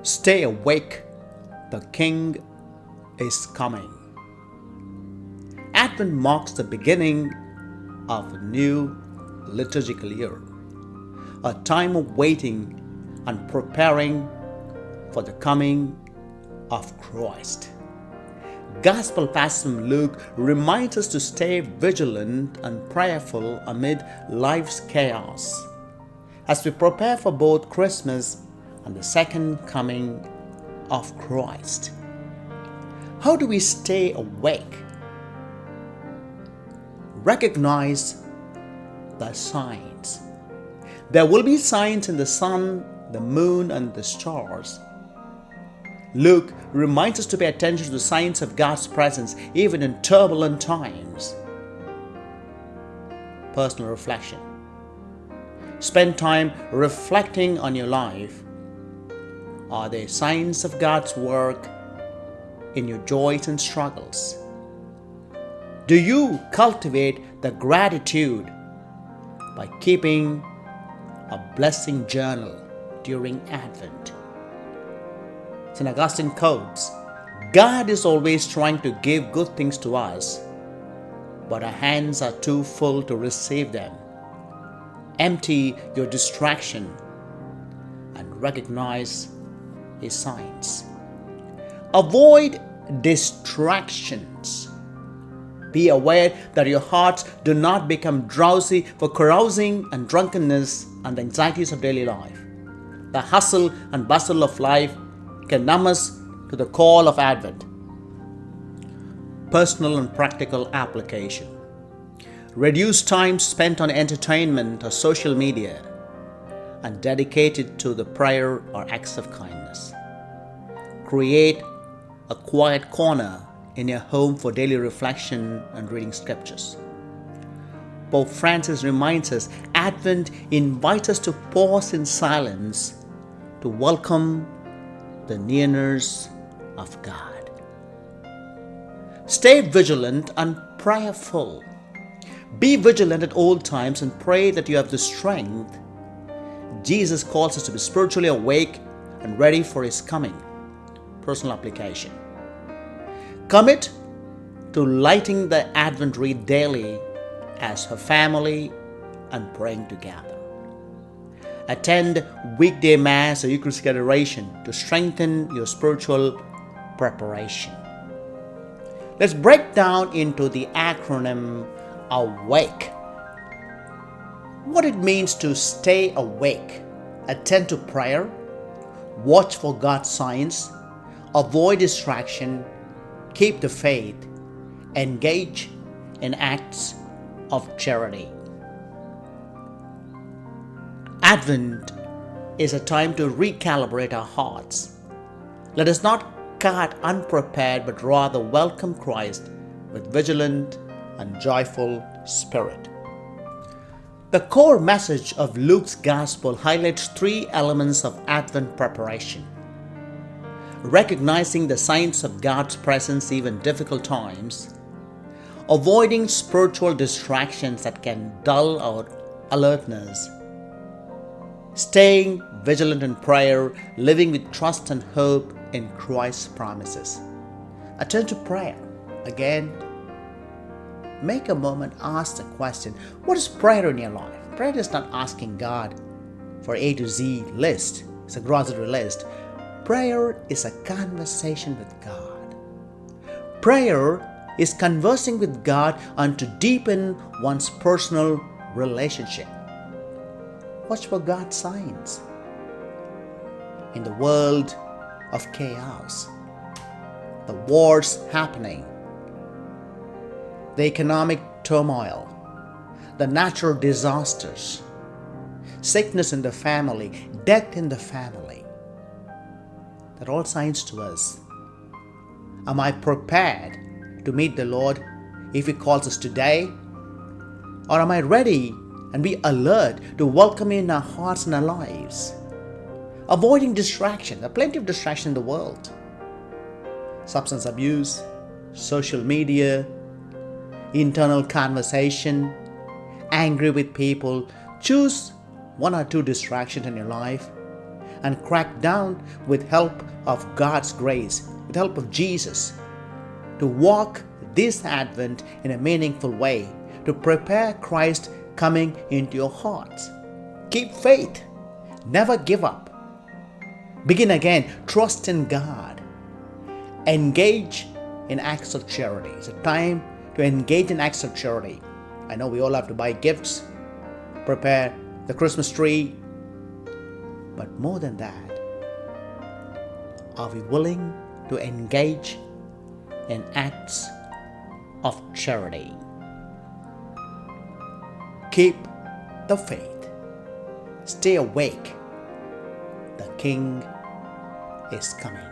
Stay awake, the King is coming. Advent marks the beginning of a new liturgical year, a time of waiting and preparing for the coming of Christ. Gospel passage from Luke reminds us to stay vigilant and prayerful amid life's chaos as we prepare for both Christmas and the second coming of Christ. How do we stay awake? Recognize the signs. There will be signs in the sun, the moon, and the stars. Luke reminds us to pay attention to the signs of God's presence even in turbulent times. Personal reflection. Spend time reflecting on your life. Are there signs of God's work in your joys and struggles? Do you cultivate the gratitude by keeping a blessing journal during Advent? St. Augustine quotes, God is always trying to give good things to us, but our hands are too full to receive them. Empty your distraction and recognize His signs. Avoid distractions. Be aware that your hearts do not become drowsy for carousing and drunkenness and the anxieties of daily life. The hustle and bustle of life can numb us to the call of Advent. Personal and practical application. Reduce time spent on entertainment or social media and dedicate it to the prayer or acts of kindness. Create a quiet corner in your home for daily reflection and reading scriptures. Pope Francis reminds us Advent invites us to pause in silence to welcome the nearness of God. Stay vigilant and prayerful. Be vigilant at all times and pray that you have the strength. Jesus calls us to be spiritually awake and ready for His coming. Personal application. Commit to lighting the Advent wreath daily as a family and praying together. Attend weekday Mass or Eucharistic adoration to strengthen your spiritual preparation. Let's break down into the acronym AWAKE. What it means to stay awake, attend to prayer, watch for God's signs, avoid distraction, keep the faith, engage in acts of charity. Advent is a time to recalibrate our hearts. Let us not cart unprepared, but rather welcome Christ with vigilant and joyful spirit. The core message of Luke's Gospel highlights three elements of Advent preparation. Recognizing the signs of God's presence even in difficult times, avoiding spiritual distractions that can dull our alertness, staying vigilant in prayer, living with trust and hope in Christ's promises. Attend to prayer. Again, make a moment, ask the question, what is prayer in your life? Prayer is not asking God for A to Z list. It's a grocery list. Prayer is a conversation with God. Prayer is conversing with God and to deepen one's personal relationship. Watch for God's signs. In the world of chaos, the wars happening, the economic turmoil, the natural disasters, sickness in the family, death in the family, they're all signs to us. Am I prepared to meet the Lord if He calls us today? Or am I ready and be alert to welcome Him in our hearts and our lives? Avoiding distraction. There are plenty of distraction in the world. Substance abuse, social media, internal conversation, angry with people. Choose one or two distractions in your life and crack down with help of God's grace, with help of Jesus, to walk this Advent in a meaningful way, to prepare Christ coming into your hearts. Keep faith. Never give up. Begin again. Trust in God. Engage in acts of charity. It's a time to engage in acts of charity. I know we all have to buy gifts, prepare the Christmas tree, but more than that, are we willing to engage in acts of charity? Keep the faith. Stay awake. The King is coming.